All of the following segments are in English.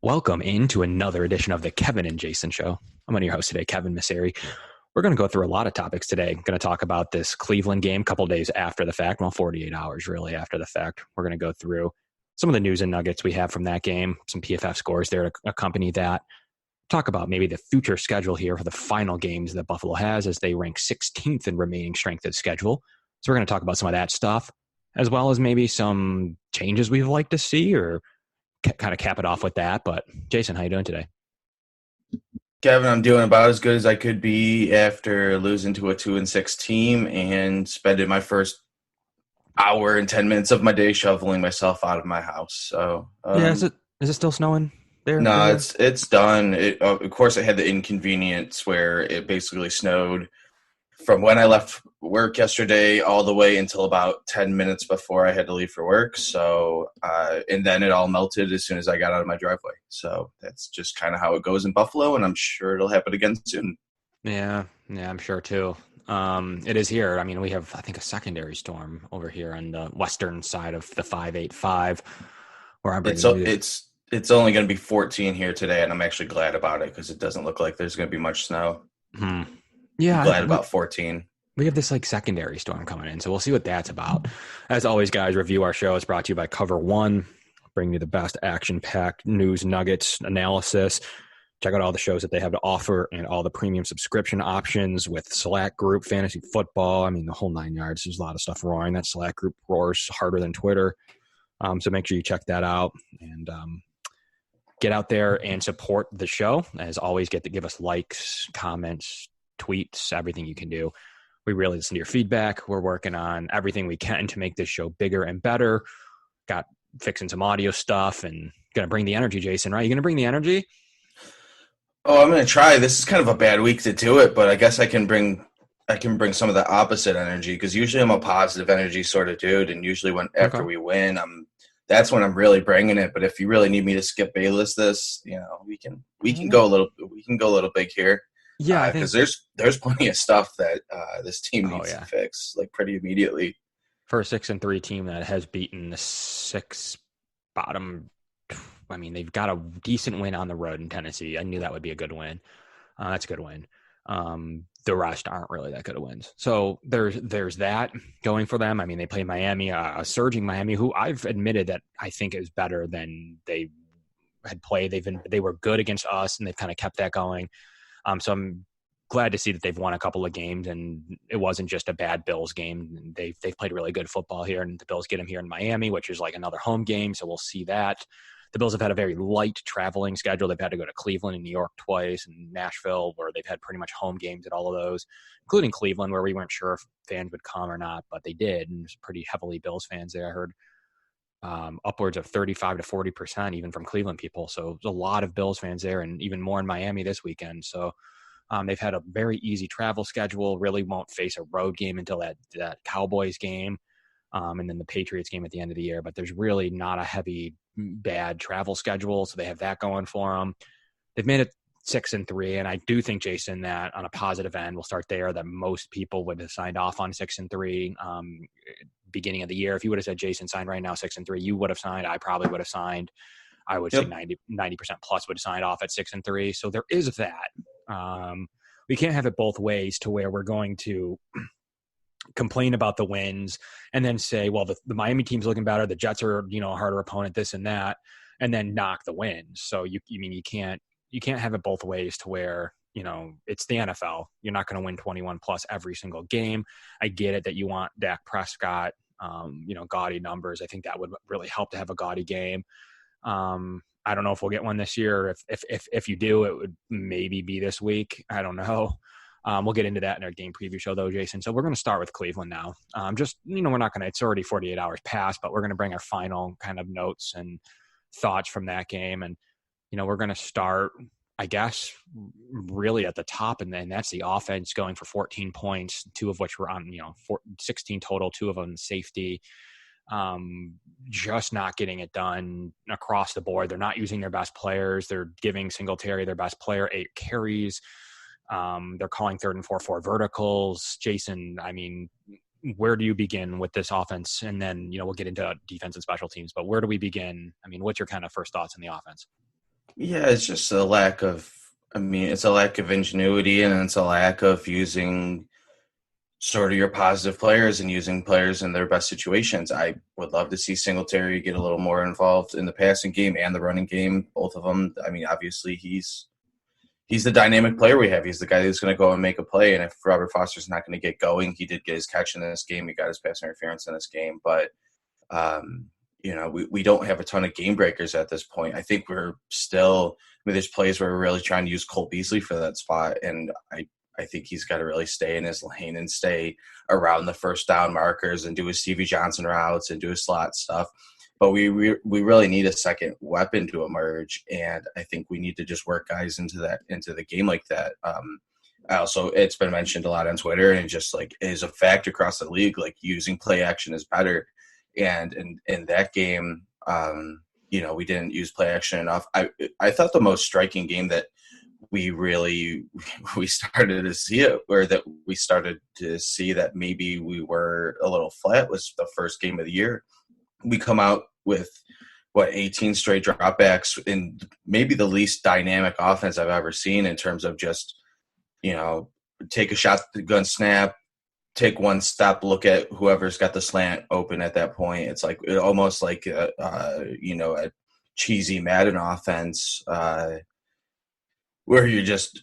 Welcome into another edition of the Kevin and Jason Show. I'm one of your hosts today, Kevin Masseri. We're going to go through a lot of topics today. Going to talk about this Cleveland game a couple days after the fact, well, 48 hours really after the fact. We're going to go through some of the news and nuggets we have from that game, some PFF scores there to accompany that. Talk about maybe the future schedule here for the final games that Buffalo has as they rank 16th in remaining strength of schedule. So we're going to talk about some of that stuff, as well as maybe some changes we'd like to see or kind of cap it off with that. But Jason, how you doing today? Kevin, I'm doing about as good as I could be after losing to a 2-6 team and spending my first hour and 10 minutes of my day shoveling myself out of my house. So Yeah, is it still snowing there where no, you are? it's done. Of course, I had the inconvenience where it basically snowed from when I left work yesterday all the way until about 10 minutes before I had to leave for work. So, and then it all melted as soon as I got out of my driveway. So that's just kind of how it goes in Buffalo, and I'm sure it'll happen again soon. Yeah, I'm sure too. It is here. I mean, we have, I think, a secondary storm over here on the western side of the 585 where I'm It's bringing you. it's only going to be 14 here today, and I'm actually glad about it because it doesn't look like there's going to be much snow. Hmm. I'm Yeah, glad about 14. we have this like secondary storm coming in, so we'll see what that's about. As always, guys, review our show is brought to you by Cover One, bringing you the best action-packed news, nuggets, analysis. Check out all the shows that they have to offer and all the premium subscription options with Slack group, fantasy football. I mean, the whole 9 yards. There's a lot of stuff roaring. That Slack group roars harder than Twitter. So make sure you check that out and get out there and support the show. As always, get to give us likes, comments, tweets, everything you can do. We really listen to your feedback. We're working on everything we can to make this show bigger and better. Got fixing some audio stuff and going to bring the energy, Jason, right? You going to bring the energy? Oh, I'm going to try. This is kind of a bad week to do it, but I guess I can bring some of the opposite energy because usually I'm a positive energy sort of dude, and usually when Okay. after we win, that's when I'm really bringing it. But if you really need me to skip Bayless, we can go a little big here Yeah, I because think. there's plenty of stuff that this team Oh, needs to yeah. fix like pretty immediately. For a 6-3 team that has beaten the six bottom, I mean, they've got a decent win on the road in Tennessee. I knew that would be a good win. That's a good win. The rest aren't really that good of wins. So there's that going for them. I mean, they play Miami, a surging Miami, who I've admitted that I think is better than they had played. They were good against us, and they've kind of kept that going. So I'm glad to see that they've won a couple of games, and it wasn't just a bad Bills game. They've played really good football here, and the Bills get them here in Miami, which is like another home game. So we'll see that. The Bills have had a very light traveling schedule. They've had to go to Cleveland and New York twice, and Nashville, where they've had pretty much home games at all of those, including Cleveland, where we weren't sure if fans would come or not, but they did, and there's pretty heavily Bills fans there. I heard upwards of 35 to 40%, even from Cleveland people. So there's a lot of Bills fans there, and even more in Miami this weekend. So they've had a very easy travel schedule, really won't face a road game until that Cowboys game, and then the Patriots game at the end of the year. But there's really not a heavy, bad travel schedule, so they have that going for them. They've made it 6-3, and I do think, Jason, that on a positive end, we'll start there, that most people would have signed off on 6-3 beginning of the year. If you would have said, Jason, sign right now 6-3, you would have signed. I probably would have signed. I would say Yep. 90% plus would have signed off at 6-3. So there is that. We can't have it both ways to where we're going to complain about the wins and then say, well, the Miami team's looking better. The Jets are, a harder opponent, this and that, and then knock the wins. So you can't have it both ways to where, it's the NFL. You're not going to win 21 plus every single game. I get it that you want Dak Prescott, gaudy numbers. I think that would really help to have a gaudy game. I don't know if we'll get one this year. If you do, it would maybe be this week. I don't know. We'll get into that in our game preview show, though, Jason. So we're going to start with Cleveland now. We're not going to – it's already 48 hours past, but we're going to bring our final kind of notes and thoughts from that game. And, we're going to start, I guess, really at the top, and then that's the offense going for 14 points, two of which were on, 16 total, two of them safety. Just not getting it done across the board. They're not using their best players. They're giving Singletary, their best player, 8 carries. They're calling 3rd and 4 verticals. Jason, I mean, where do you begin with this offense? And then, we'll get into defense and special teams, but where do we begin? I mean, what's your kind of first thoughts on the offense? Yeah, it's just a lack of. I mean, it's a lack of ingenuity, and it's a lack of using sort of your positive players and using players in their best situations. I would love to see Singletary get a little more involved in the passing game and the running game, both of them. I mean, obviously he's the dynamic player we have. He's the guy who's going to go and make a play. And if Robert Foster's not going to get going, he did get his catch in this game. He got his pass interference in this game, but um, we don't have a ton of game breakers at this point. I think we're still. I mean, there's plays where we're really trying to use Cole Beasley for that spot, and I think he's got to really stay in his lane and stay around the first down markers and do his Stevie Johnson routes and do his slot stuff. But we really need a second weapon to emerge, and I think we need to just work guys into the game like that. Also, it's been mentioned a lot on Twitter, and just like is a fact across the league. Like using play action is better, and in that game, we didn't use play action enough. I thought the most striking game that we started to see it, or that we started to see that maybe we were a little flat, was the first game of the year. We come out with 18 straight dropbacks in maybe the least dynamic offense I've ever seen in terms of just, take a shot, the gun snap, take one step, look at whoever's got the slant open at that point. It's like almost like a cheesy Madden offense, where you're just,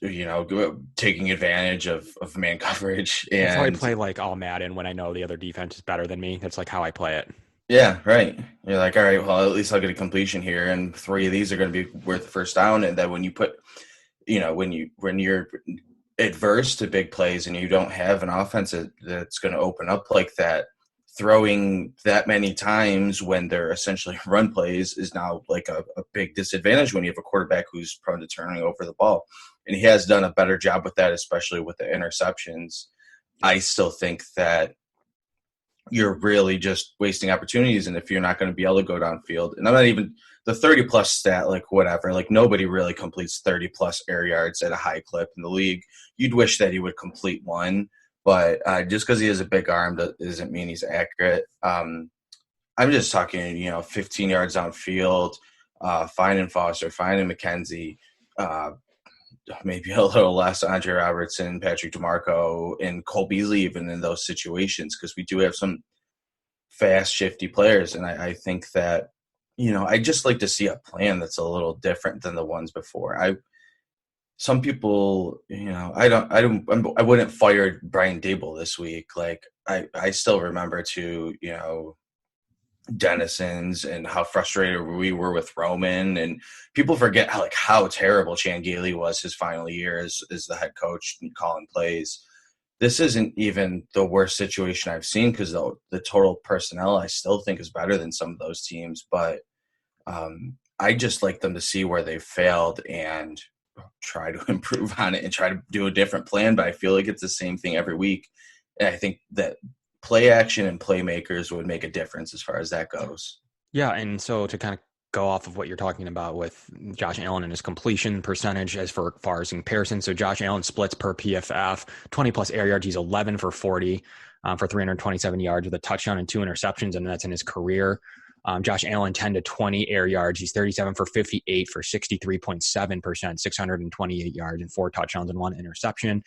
taking advantage of man coverage. That's how I And play like all Madden when I know the other defense is better than me. That's like how I play it. yeah, right. You're like, all right, well, at least I'll get a completion here, and 3 of these are going to be worth the first down. And then when you put, when you're adverse to big plays and you don't have an offense that's going to open up like that, throwing that many times when they're essentially run plays is now like a big disadvantage when you have a quarterback who's prone to turning over the ball. And he has done a better job with that, especially with the interceptions. I still think that you're really just wasting opportunities. And if you're not going to be able to go downfield, and I'm not even the 30 plus stat, like whatever, like nobody really completes 30 plus air yards at a high clip in the league. You'd wish that he would complete one, but just because he has a big arm doesn't mean he's accurate. I'm just talking, 15 yards downfield, finding Foster, finding McKenzie, maybe a little less Andre Robertson, Patrick DeMarco, and Cole Beasley, even in those situations, because we do have some fast, shifty players. And I think that, I just like to see a plan that's a little different than the ones before. Some people, I wouldn't fire Brian Dable this week. Like I still remember Dennison's and how frustrated we were with Roman, and people forget how terrible Chan Gailey was his final year as the head coach and calling plays. This isn't even the worst situation I've seen, because the total personnel I still think is better than some of those teams, but I just like them to see where they've failed and try to improve on it and try to do a different plan. But I feel like it's the same thing every week, and I think that play action and playmakers would make a difference as far as that goes. Yeah, and so to kind of go off of what you're talking about with Josh Allen and his completion percentage as far as comparison. So Josh Allen splits per PFF, 20 plus air yards. He's 11 for 40 for 327 yards with a touchdown and 2 interceptions, and that's in his career. Josh Allen, 10 to 20 air yards. He's 37 for 58 for 63.7%, 628 yards and 4 touchdowns and 1 interception.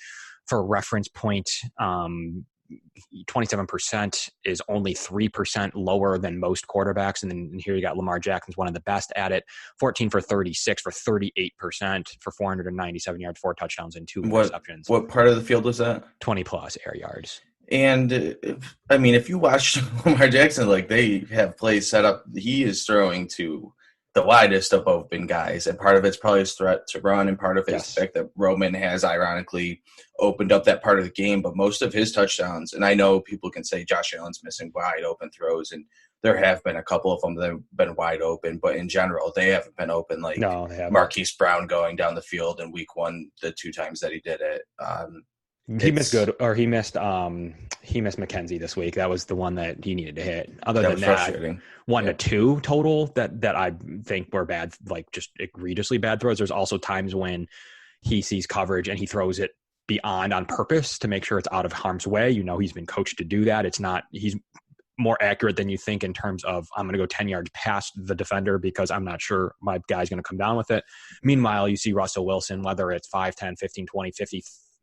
For reference point, 27% is only 3% lower than most quarterbacks. And then here you got Lamar Jackson's one of the best at it, 14 for 36 for 38% for 497 yards, 4 touchdowns and 2 interceptions. What part of the field was that? 20 plus air yards. And if you watch Lamar Jackson, like they have plays set up, he is throwing to the widest of open guys. And part of it's probably his threat to run, and part of it's the fact that Roman has ironically opened up that part of the game. But most of his touchdowns, and I know people can say Josh Allen's missing wide open throws, and there have been a couple of them that have been wide open, but in general, they haven't been open. Like no, they haven't. Marquise Brown going down the field in week 1, the 2 times that he did it. He missed McKenzie this week. That was the one that he needed to hit. Other than that, 1 to 2 total that I think were bad, like just egregiously bad throws. There's also times when he sees coverage and he throws it beyond on purpose to make sure it's out of harm's way. He's been coached to do that. It's not, he's more accurate than you think in terms of I'm going to go 10 yards past the defender because I'm not sure my guy's going to come down with it. Meanwhile, you see Russell Wilson, whether it's 5, 10, 15, 20,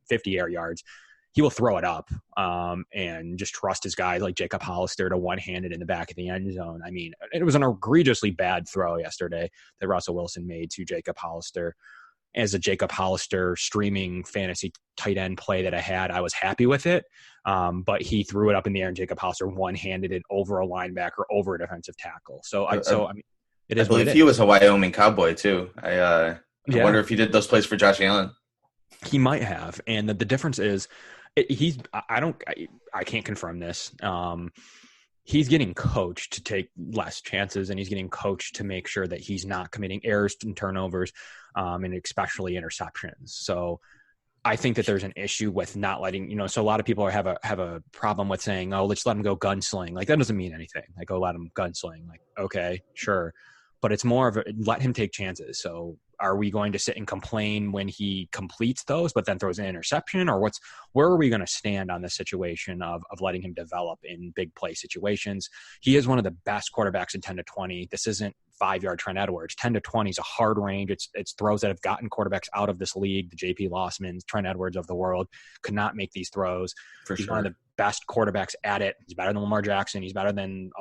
50 air yards, he will throw it up and just trust his guys like Jacob Hollister to one-hand it in the back of the end zone. I mean, it was an egregiously bad throw yesterday that Russell Wilson made to Jacob Hollister. As a Jacob Hollister streaming fantasy tight end play that I had, I was happy with it. But he threw it up in the air and Jacob Hollister one-handed it over a linebacker, over a defensive tackle. I mean, it is. I believe he was a Wyoming Cowboy too. I wonder if he did those plays for Josh Allen. He might have. And the difference is I can't confirm this. He's getting coached to take less chances, and he's getting coached to make sure that he's not committing errors and turnovers, and especially interceptions. So I think that there's an issue with not letting, so a lot of people have a problem with saying, oh, let's let him go gunsling. Like, that doesn't mean anything. Like, oh, let him gunsling. Like, okay, sure. But it's more of let him take chances. So are we going to sit and complain when he completes those, but then throws an interception, or where are we going to stand on the situation of letting him develop in big play situations? He is one of the best quarterbacks in 10 to 20. This isn't 5-yard Trent Edwards. 10 to 20 is a hard range. It's throws that have gotten quarterbacks out of this league. The JP Lossmans, Trent Edwards of the world could not make these throws. He's one of the best quarterbacks at it. He's better than Lamar Jackson. He's better than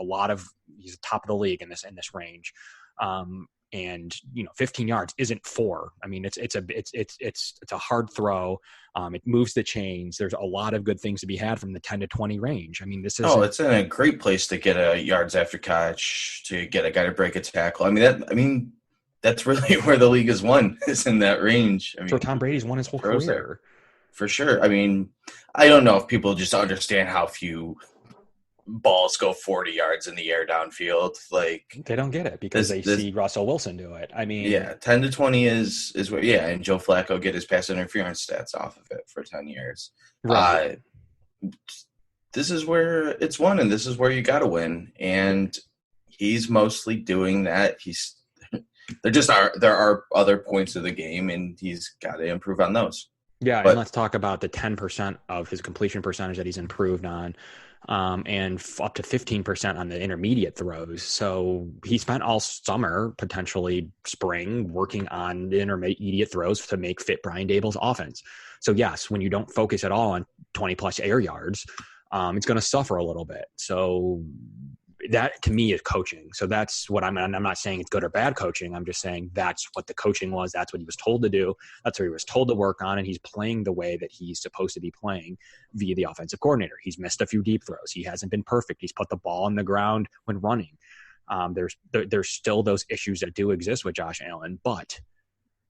he's top of the league in this range. And 15 yards isn't 4. I mean, it's a hard throw. It moves the chains. There's a lot of good things to be had from the 10 to 20 range. I mean, it's in a great place to get a yards after catch, to get a guy to break a tackle. That's really where the league is won, is in that range. So Tom Brady's won his whole career. There. For sure. I mean, I don't know if people just understand how few balls go 40 yards in the air downfield. Like, they don't get it because they see Russell Wilson do it. I mean, 10 to 20 is what, and Joe Flacco get his pass interference stats off of it for 10 years. Right. This is where it's won, and this is where you got to win. And he's mostly doing that. There are other points of the game, and he's got to improve on those. Yeah, and let's talk about the 10% of his completion percentage that he's improved on. And up to 15% on the intermediate throws. So he spent all summer, potentially spring, working on the intermediate throws to make fit Brian Daboll's offense. So yes, when you don't focus at all on 20 plus air yards, it's going to suffer a little bit. So that to me is coaching. So that's what I'm not saying it's good or bad coaching. I'm just saying that's what the coaching was. That's what he was told to do. That's what he was told to work on. And he's playing the way that he's supposed to be playing via the offensive coordinator. He's missed a few deep throws. He hasn't been perfect. He's put the ball on the ground when running. There's still those issues that do exist with Josh Allen, but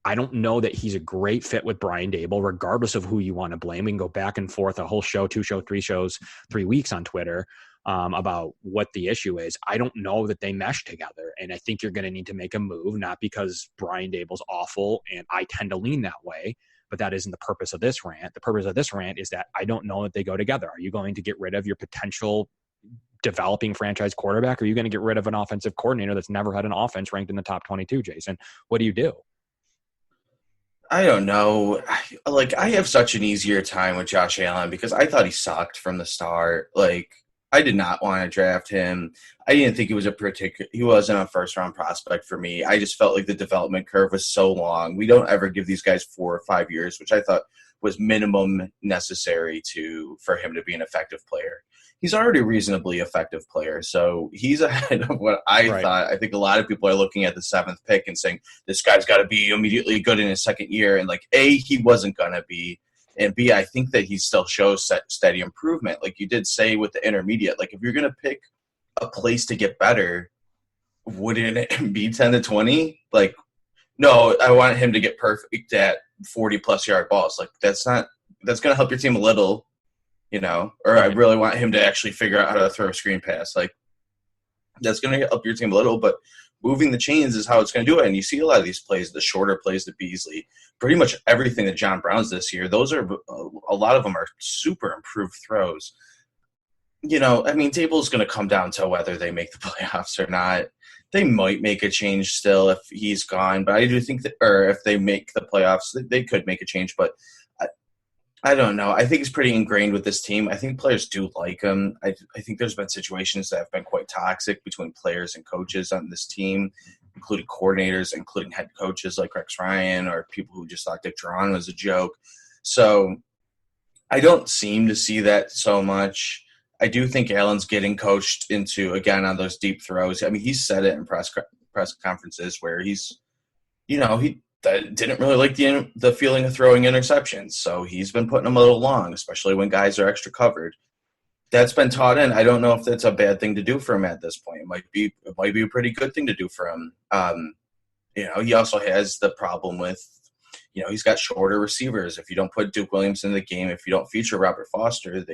I don't know that he's a great fit with Brian Daboll, regardless of who you want to blame. We can go back and forth a whole show, 2 shows, 3 shows, 3 weeks on Twitter about what the issue is. I don't know that they mesh together. And I think you're going to need to make a move, not because Brian Daboll's awful, and I tend to lean that way, but that isn't the purpose of this rant. The purpose of this rant is that I don't know that they go together. Are you going to get rid of your potential developing franchise quarterback? Or are you going to get rid of an offensive coordinator that's never had an offense ranked in the top 22, Jason? What do you do? I don't know. I have such an easier time with Josh Allen because I thought he sucked from the start. Like, I did not want to draft him. I didn't think he wasn't a first-round prospect for me. I just felt like the development curve was so long. We don't ever give these guys 4 or 5 years, which I thought was minimum necessary for him to be an effective player. He's already a reasonably effective player, so he's ahead of what I thought. I think a lot of people are looking at the 7th pick and saying, this guy's got to be immediately good in his second year. And, A, he wasn't going to be. And B, I think that he still shows steady improvement. Like you did say with the intermediate, if you're going to pick a place to get better, wouldn't it be 10 to 20? No, I want him to get perfect at 40-plus yard balls. That's going to help your team a little, or I really want him to actually figure out how to throw a screen pass. That's going to help your team a little, but moving the chains is how it's going to do it. And you see a lot of these plays, the shorter plays to Beasley, pretty much everything that John Brown's this year, those are a lot of them are super improved throws. Daboll's going to come down to whether they make the playoffs or not. They might make a change still if he's gone, but I do think that, or if they make the playoffs, they could make a change. But I don't know. I think he's pretty ingrained with this team. I think players do like him. I think there's been situations that have been quite toxic between players and coaches on this team, including coordinators, including head coaches like Rex Ryan, or people who just thought Dick Duran was a joke. So I don't seem to see that so much. I do think Allen's getting coached into, again, on those deep throws. I mean, he's said it in press conferences where he didn't really like the feeling of throwing interceptions. So he's been putting them a little long, especially when guys are extra covered. That's been taught in. I don't know if that's a bad thing to do for him at this point. It might be a pretty good thing to do for him. He also has the problem with, he's got shorter receivers. If you don't put Duke Williams in the game, if you don't feature Robert Foster,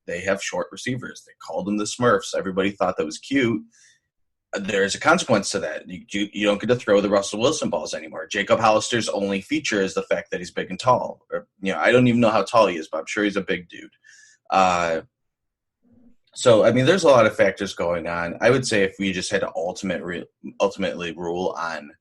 they have short receivers. They called them the Smurfs. Everybody thought that was cute. There's a consequence to that. You don't get to throw the Russell Wilson balls anymore. Jacob Hollister's only feature is the fact that he's big and tall. I don't even know how tall he is, but I'm sure he's a big dude. So, I mean, there's a lot of factors going on. I would say if we just had to ultimately rule on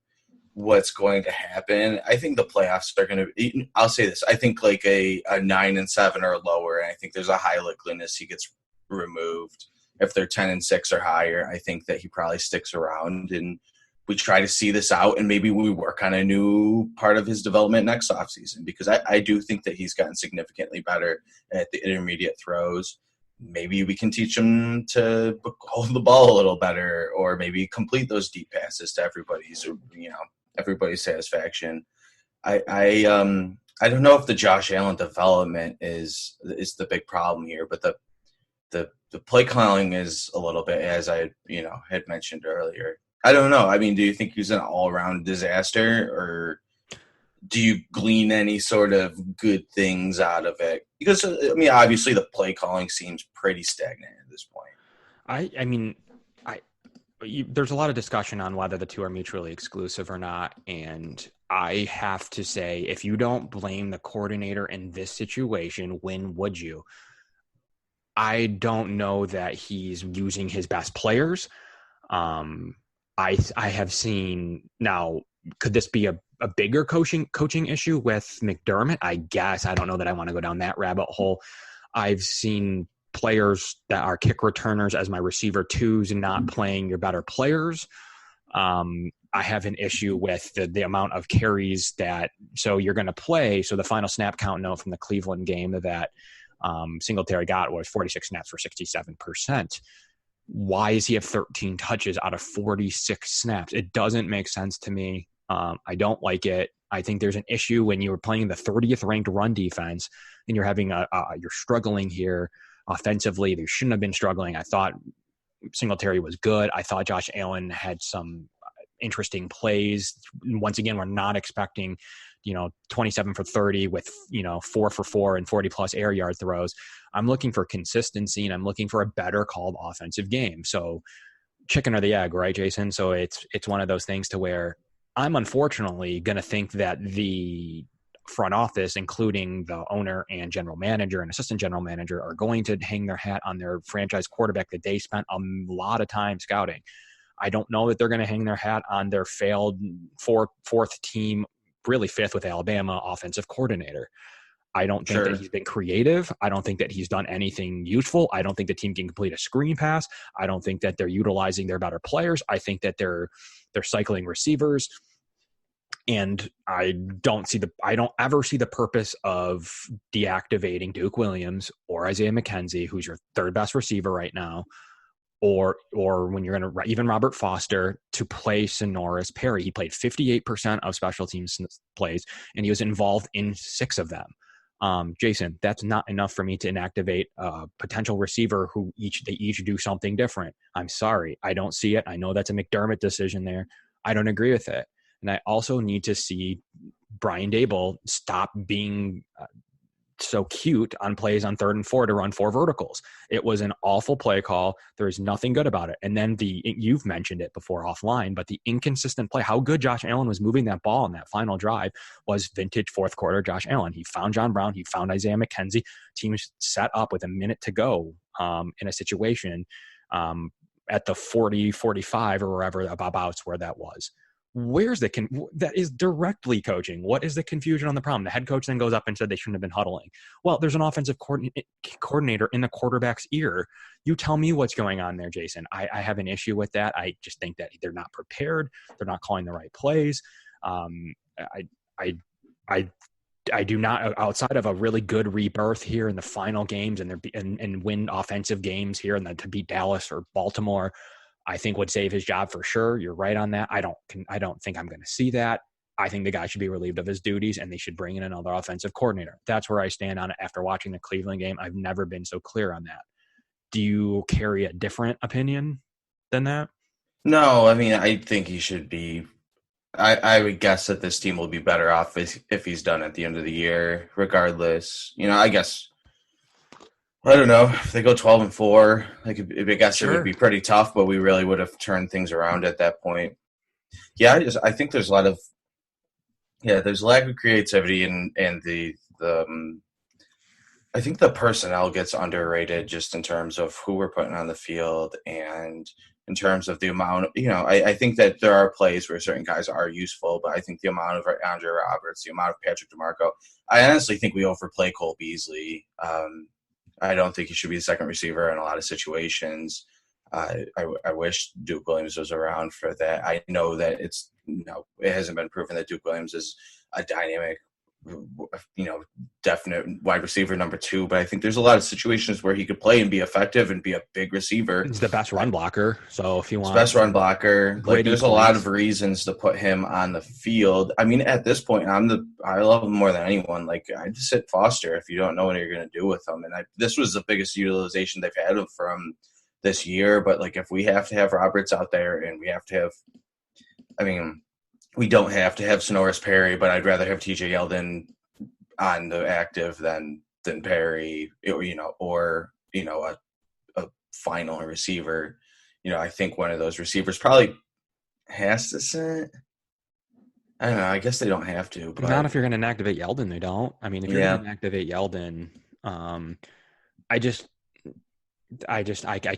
what's going to happen, I think the playoffs are going to – I'll say this. I think like a 9-7 or lower, and I think there's a high likeliness he gets removed. If they're 10-6 or higher, I think that he probably sticks around, and we try to see this out, and maybe we work on a new part of his development next offseason, because I do think that he's gotten significantly better at the intermediate throws. Maybe we can teach him to hold the ball a little better, or maybe complete those deep passes to everybody's satisfaction. I don't know if the Josh Allen development is the big problem here, but the play calling is a little bit, as I had mentioned earlier. I don't know. I mean, do you think he's an all-around disaster, or do you glean any sort of good things out of it? Because, I mean, obviously the play calling seems pretty stagnant at this point. There's a lot of discussion on whether the two are mutually exclusive or not. And I have to say, if you don't blame the coordinator in this situation, when would you? I don't know that he's using his best players. I have seen now. Could this be a bigger coaching issue with McDermott? I guess. I don't know that I want to go down that rabbit hole. I've seen players that are kick returners as my receiver twos and not playing your better players. I have an issue with the amount of carries so you're going to play. So the final snap count note from the Cleveland game that Singletary got was 46 snaps for 67%. Why does he have 13 touches out of 46 snaps? It doesn't make sense to me. I don't like it. I think there's an issue when you're playing the 30th ranked run defense and you're having you're struggling here offensively. They shouldn't have been struggling. I thought Singletary was good. I thought Josh Allen had some interesting plays. Once again, we're not expecting 27 for 30 with 4 for 4 and 40 plus air yard throws. I'm looking for consistency, and I'm looking for a better called offensive game. So chicken or the egg, right, Jason? So it's one of those things to where I'm unfortunately going to think that the front office, including the owner and general manager and assistant general manager, are going to hang their hat on their franchise quarterback that they spent a lot of time scouting. I don't know that they're going to hang their hat on their failed fourth team, really fifth with Alabama offensive coordinator. I don't think that he's been creative. I don't think that he's done anything useful. I don't think the team can complete a screen pass. I don't think that they're utilizing their better players. I think that they're cycling receivers. And I don't ever see the purpose of deactivating Duke Williams or Isaiah McKenzie, who's your third best receiver right now, or when you're going to even Robert Foster, to play Sonoris Perry. He played 58% of special teams plays, and he was involved in 6 of them. Jason, that's not enough for me to inactivate a potential receiver who each do something different. I'm sorry. I don't see it. I know that's a McDermott decision there. I don't agree with it. And I also need to see Brian Daboll stop being so cute on plays on 3rd and 4 to run 4 verticals. It was an awful play call. There's nothing good about it. And then you've mentioned it before offline, but the inconsistent play, how good Josh Allen was moving that ball in that final drive was vintage fourth quarter Josh Allen. He found John Brown. He found Isaiah McKenzie. Team was set up with a minute to go in a situation at the 40, 45 or wherever abouts where that was. that is directly coaching. What is the confusion on the problem? The head coach then goes up and said they shouldn't have been huddling. Well, there's an offensive coordinator in the quarterback's ear. You tell me what's going on there, Jason. I have an issue with that. I just think that they're not prepared. They're not calling the right plays. I do not, outside of a really good rebirth here in the final games and win offensive games here and then to beat Dallas or Baltimore, I think would save his job for sure. You're right on that. I don't think I'm going to see that. I think the guy should be relieved of his duties and they should bring in another offensive coordinator. That's where I stand on it after watching the Cleveland game. I've never been so clear on that. Do you carry a different opinion than that? No, I mean, I think he should be. I would guess that this team will be better off if he's done at the end of the year, regardless. I guess, I don't know, if they go 12-4, I guess It would be pretty tough, but we really would have turned things around at that point. Yeah, I think there's there's lack of creativity and I think the personnel gets underrated just in terms of who we're putting on the field and in terms of the amount. I think that there are plays where certain guys are useful, but I think the amount of Andre Roberts, the amount of Patrick DeMarco, I honestly think we overplay Cole Beasley. I don't think he should be the second receiver in a lot of situations. I wish Duke Williams was around for that. I know that it hasn't been proven that Duke Williams is a dynamic, definite wide receiver number 2, but I think there's a lot of situations where he could play and be effective and be a big receiver. He's the best run blocker. So if you want, best run blocker, there's a lot of reasons to put him on the field. I mean, at this point, I love him more than anyone. I just sit Foster if you don't know what you're going to do with him. And this was the biggest utilization they've had from this year. But if we have to have Roberts out there and we have to have, we don't have to have Sonoris Perry, but I'd rather have TJ Yeldon on the active than Perry, or a final receiver. I think one of those receivers probably has to sit. I don't know. I guess they don't have to. But not if you're going to activate Yeldon, they don't. I mean, if you're going to activate Yeldon, I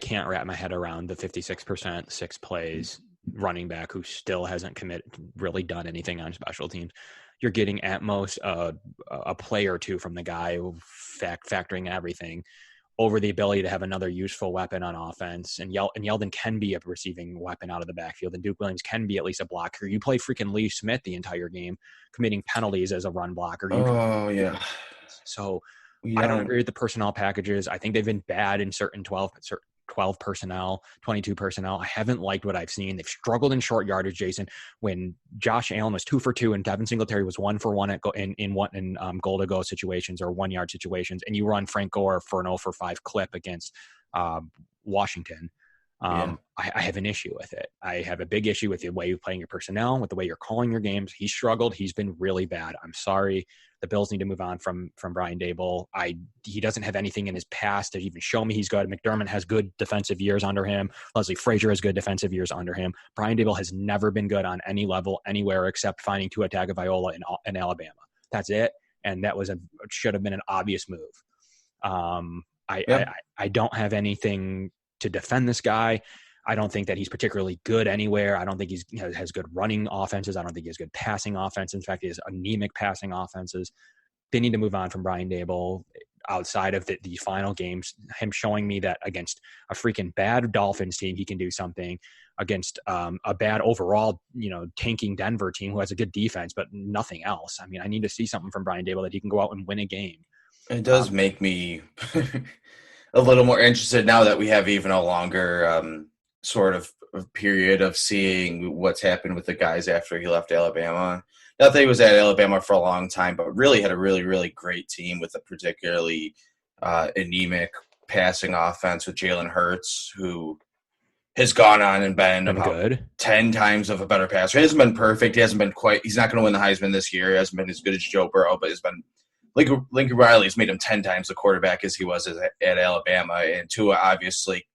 can't wrap my head around the 56%, 6 plays running back who still hasn't really done anything on special teams. You're getting at most a play or two from the guy, factoring everything, over the ability to have another useful weapon on offense. And Yeldon can be a receiving weapon out of the backfield, and Duke Williams can be at least a blocker. You play freaking Lee Smith the entire game, committing penalties as a run blocker. Yeah. So I don't agree with the personnel packages. I think they've been bad in certain 12 personnel, 22 personnel. I haven't liked what I've seen. They've struggled in short yardage, Jason. When Josh Allen was 2 for 2 and Devin Singletary was 1 for 1 in goal to go situations or 1 yard situations, and you run Frank Gore for an 0 for 5 clip against Washington, I have an issue with it. I have a big issue with the way you're playing your personnel, with the way you're calling your games. He struggled. He's been really bad. I'm sorry. The Bills need to move on from Brian Daboll. He doesn't have anything in his past to even show me he's good. McDermott has good defensive years under him. Leslie Frazier has good defensive years under him. Brian Daboll has never been good on any level anywhere except finding Tua Tagovailoa in Alabama. That's it. And that should have been an obvious move. I don't have anything to defend this guy. I don't think that he's particularly good anywhere. I don't think he has good running offenses. I don't think he has good passing offense. In fact, he has anemic passing offenses. They need to move on from Brian Daboll outside of the final games. Him showing me that against a freaking bad Dolphins team, he can do something. Against a bad overall, tanking Denver team who has a good defense, but nothing else. I mean, I need to see something from Brian Daboll that he can go out and win a game. It does make me a little more interested now that we have even a longer sort of period of seeing what's happened with the guys after he left Alabama. Not that he was at Alabama for a long time, but really had a really, really great team with a particularly anemic passing offense with Jalen Hurts, who has gone on and been about good. 10 times of a better passer. He hasn't been perfect. He's not going to win the Heisman this year. He hasn't been as good as Joe Burrow, but he's been Lincoln Riley's made him 10 times the quarterback as he was at Alabama. And Tua obviously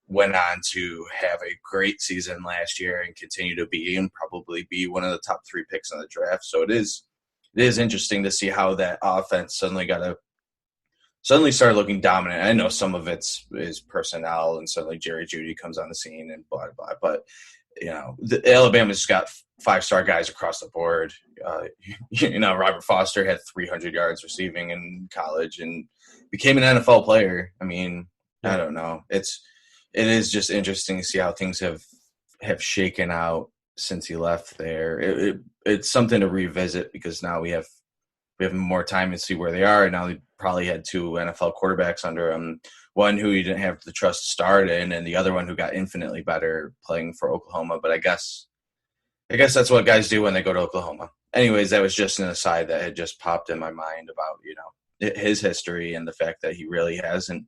went on to have a great season last year and continue to be and probably be one of the top 3 picks in the draft. So it is interesting to see how that offense suddenly started looking dominant. I know some of it is personnel, and suddenly Jerry Jeudy comes on the scene and blah blah. But Alabama's got 5-star guys across the board. Robert Foster had 300 yards receiving in college and became an NFL player. I mean, Yeah. I don't know. It is just interesting to see how things have shaken out since he left there. It's something to revisit because now we have more time to see where they are. And now they probably had 2 NFL quarterbacks under him, one who he didn't have the trust to start in, and the other one who got infinitely better playing for Oklahoma. But I guess that's what guys do when they go to Oklahoma. Anyways, that was just an aside that had just popped in my mind about, his history and the fact that he really hasn't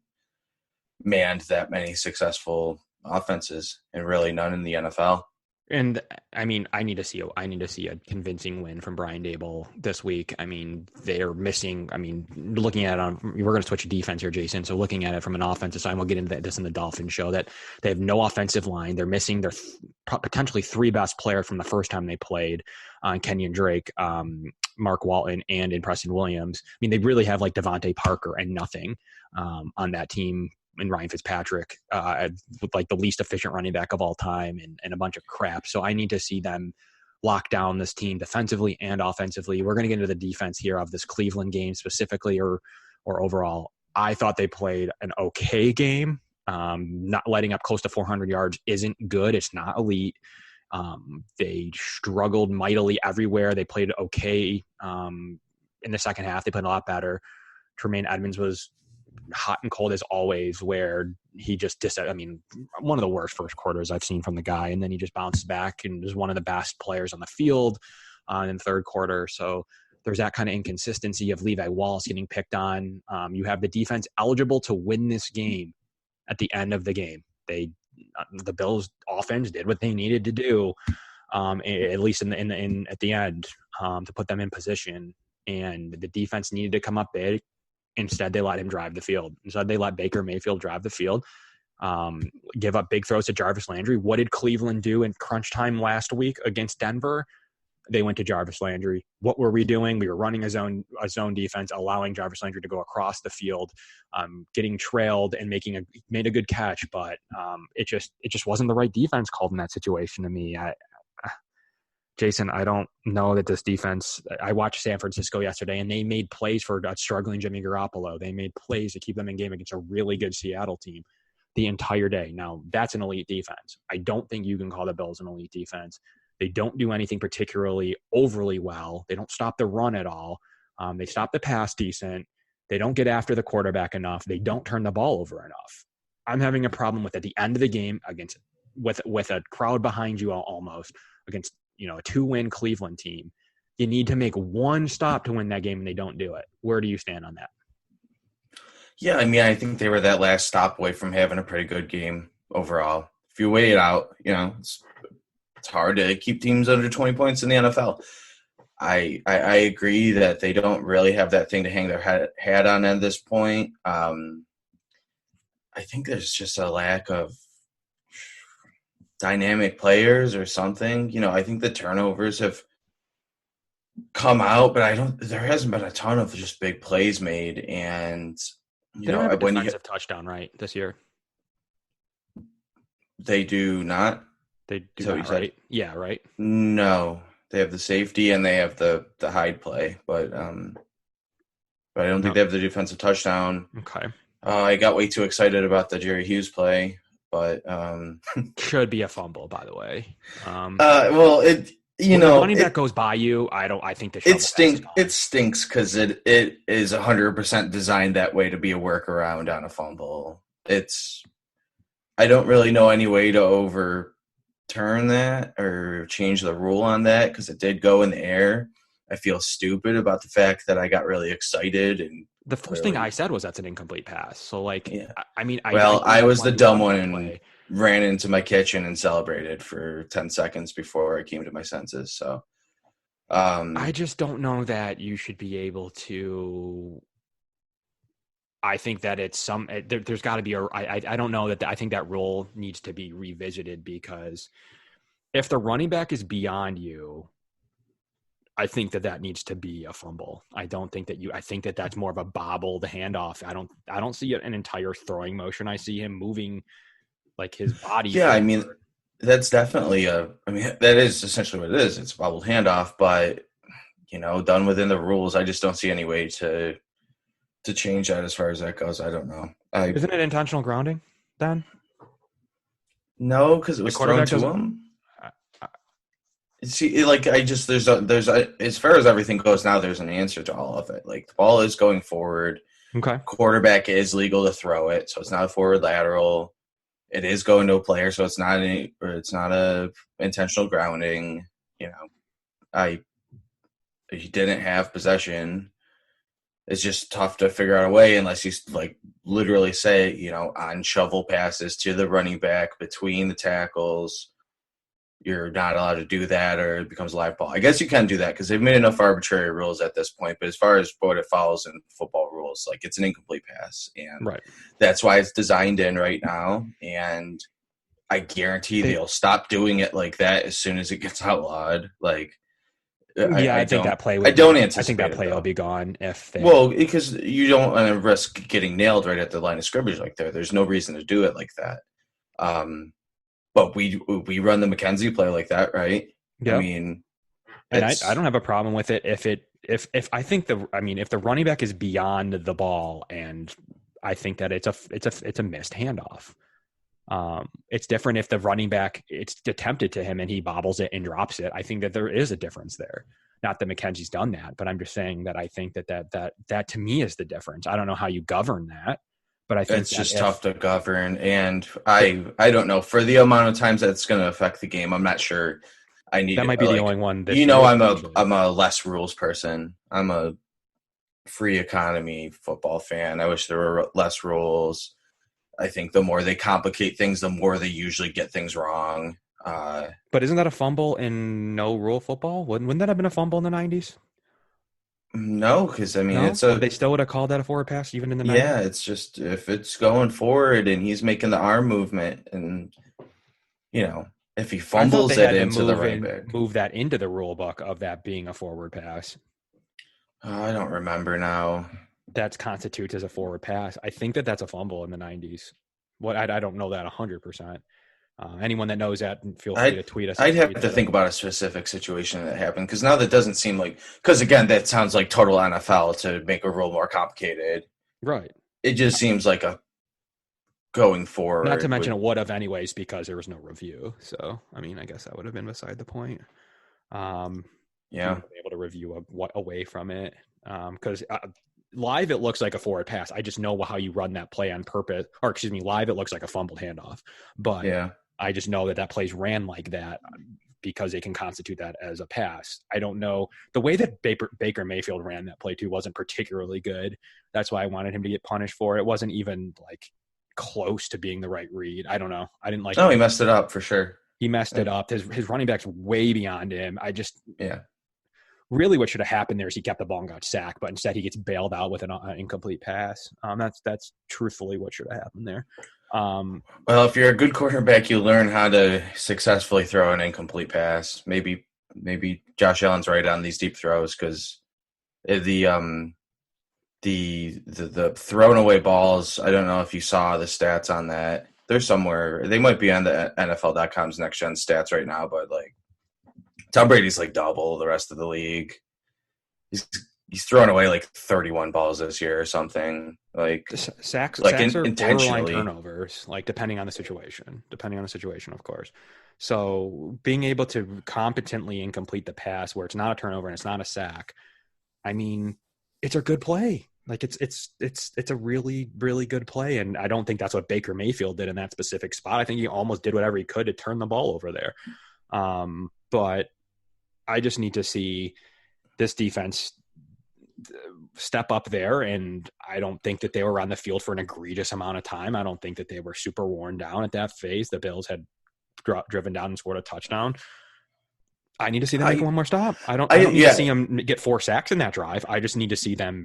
manned that many successful offenses and really none in the NFL. And I mean, I need to see a convincing win from Brian Daboll this week. I mean, they're missing. I mean, looking at it we're going to switch to defense here, Jason. So looking at it from an offensive side, we'll get into this in the Dolphins show, that they have no offensive line. They're missing their potentially 3 best players from the first time they played, Kenyon Drake, Mark Walton, and in Preston Williams. I mean, they really have like Devontae Parker and nothing on that team. And Ryan Fitzpatrick with like the least efficient running back of all time and a bunch of crap. So I need to see them lock down this team defensively and offensively. We're going to get into the defense here of this Cleveland game specifically or overall. I thought they played an okay game. Not letting up close to 400 yards isn't good. It's not elite. They struggled mightily everywhere. They played okay in the second half. They played a lot better. Tremaine Edmonds was hot and cold as always, where he just one of the worst first quarters I've seen from the guy, and then he just bounces back and is one of the best players on the field in the third quarter. So there's that kind of inconsistency of Levi Wallace getting picked on. You have the defense eligible to win this game at the end of the game. The Bills offense did what they needed to do, at least at the end, to put them in position, and the defense needed to come up big. Instead, they let him drive the field. Instead, they let Baker Mayfield drive the field, give up big throws to Jarvis Landry. What did Cleveland do in crunch time last week against Denver? They went to Jarvis Landry. What were we doing? We were running a zone defense, allowing Jarvis Landry to go across the field, getting trailed and made a good catch, but it just wasn't the right defense called in that situation to me. Jason, I don't know that this defense – I watched San Francisco yesterday, and they made plays for a struggling Jimmy Garoppolo. They made plays to keep them in game against a really good Seattle team the entire day. Now, that's an elite defense. I don't think you can call the Bills an elite defense. They don't do anything particularly overly well. They don't stop the run at all. They stop the pass decent. They don't get after the quarterback enough. They don't turn the ball over enough. I'm having a problem with at the end of the game with a crowd behind you almost against – a 2-win Cleveland team. You need to make one stop to win that game, and they don't do it. Where do you stand on that? Yeah, I mean, I think they were that last stop away from having a pretty good game overall. If you weigh it out, it's hard to keep teams under 20 points in the NFL. I agree that they don't really have that thing to hang their hat on at this point. I think there's just a lack of dynamic players or something. I think the turnovers have come out, but there hasn't been a ton of just big plays made. And they don't have a defensive touchdown, right, this year? They do not. They do not, right? Yeah, right. No, they have the safety and they have the Hyde play, but I don't think they have the defensive touchdown. Okay. I got way too excited about the Jerry Hughes play. But should be a fumble, by the way. Well, when the running back goes by you, I think the it stinks because it is 100% designed that way to be a workaround on a fumble. I don't really know any way to overturn that or change the rule on that because it did go in the air. I feel stupid about the fact that I got really excited and. The first thing I said was that's an incomplete pass. So, yeah. I mean, I was the dumb one and ran into my kitchen and celebrated for 10 seconds before I came to my senses. So, I just don't know that you should be able to. I think that there's got to be I don't know that I think that rule needs to be revisited because if the running back is beyond you, I think that needs to be a fumble. I don't think that I think that that's more of a bobble, the handoff. I don't see an entire throwing motion. I see him moving like his body. Yeah, forward. I mean, That's definitely that is essentially what it is. It's a bobbled handoff, but done within the rules. I just don't see any way to change that as far as that goes. I don't know. I Isn't it intentional grounding then? No, because it The was thrown quarterback to doesn't. him. I- I- See, like I just there's as far as everything goes now, there's an answer to all of it. Like the ball is going forward. Okay. Quarterback is legal to throw it, so it's not a forward lateral. It is going to a player, so it's not a intentional grounding. You know, I he didn't have possession. It's just tough to figure out a way unless you like literally say, on shovel passes to the running back between the tackles, you're not allowed to do that or it becomes a live ball. I guess you can do that because they've made enough arbitrary rules at this point. But as far as what it follows in football rules, like it's an incomplete pass. And Right. that's why it's designed in right now. And I guarantee they'll stop doing it like that as soon as it gets outlawed. Like, Yeah, I I think don't, that play I would be. don't I think that anticipate it play will though. be gone if they. Well, because you don't want to risk getting nailed right at the line of scrimmage like there. There's no reason to do it like that. But we run the McKenzie play like that, right? I Yeah. mean, And I don't have a problem with it if I think if the running back is beyond the ball and I think that it's a missed handoff. It's different if the running back it's attempted to him and he bobbles it and drops it. I think that there is a difference there. Not that McKenzie's done that, but I'm just saying that I think that to me is the difference. I don't know how you govern that, but I think it's just tough to govern, and I don't know for the amount of times that's going to affect the game. I'm not sure. I need that might be the like only one this year. I'm a less rules person. I'm a free economy football fan. I wish there were less rules. I think the more they complicate things, the more they usually get things wrong. But isn't that a fumble in no rule football? Wouldn't that have been a fumble in the 90s? No, because I mean No? it's a They still would have called that a forward pass even in the 90s? yeah. It's just if it's going forward and he's making the arm movement, and if he I thought they fumbles it had to into the running back, move that into the rule book of that being a forward pass. I don't remember now. That constitutes as a forward pass. I think that's a fumble in the 90s. I don't know that 100%. Anyone that knows that, feel free to tweet us. I'd have to think about a specific situation that happened because now that doesn't seem like because again that sounds like total NFL to make a rule more complicated. Right. It just seems like a going forward. Not to mention it would have anyways because there was no review. So I mean, I guess that would have been beside the point. Yeah, able to review away from it because live it looks like a forward pass. I just know how you run that play on purpose, or excuse me, live it looks like a fumbled handoff. But yeah. I just know that play's ran like that because they can constitute that as a pass. I don't know. The way that Baker Mayfield ran that play too wasn't particularly good. That's why I wanted him to get punished for it. It wasn't even like close to being the right read. I don't know. I didn't like. No, he messed it up for sure. He messed it up. His running back's way beyond him. Yeah. Really what should have happened there is he kept the ball and got sacked, but instead he gets bailed out with an incomplete pass. That's truthfully what should have happened there. Well, if you're a good quarterback, you learn how to successfully throw an incomplete pass. Maybe Josh Allen's right on these deep throws because the thrown away balls. I don't know if you saw the stats on that. They're somewhere. They might be on the NFL.com's next gen stats right now, but like Tom Brady's like double the rest of the league. He's thrown away like 31 balls this year or something. Like sacks are borderline turnovers, like depending on the situation, of course. So being able to competently incomplete the pass where it's not a turnover and it's not a sack, I mean, it's a good play. Like it's a really, really good play. And I don't think that's what Baker Mayfield did in that specific spot. I think he almost did whatever he could to turn the ball over there. But I just need to see this defense step up there. And I don't think that they were on the field for an egregious amount of time. I don't think that they were super worn down at that phase. The Bills had driven down and scored a touchdown. I need to see them make one more stop. I don't need to see them get 4 sacks in that drive. I just need to see them